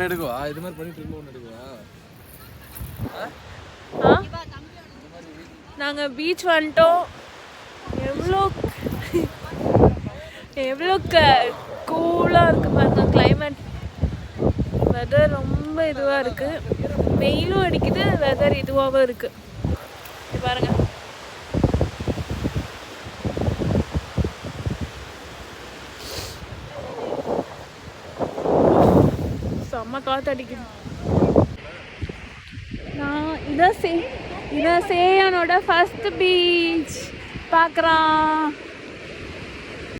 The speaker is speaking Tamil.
ஒன்று எடுக்குவா இது மாதிரி பண்ணி திரும்ப ஒன்று எடுக்குவா. நாங்கள் பீச் வந்துட்டோம். எவ்வளோ கூலாக இருக்குது பாருங்க கிளைமேட். வெதர் ரொம்ப இதுவாக இருக்குது. வெயிலும் அடிக்குது, வெதர் இதுவாகவும் இருக்குது. பாருங்க செம்ம காற்று அடிக்குது. இதான் சேயானோட ஃபர்ஸ்ட் பீச் பார்க்குறான்.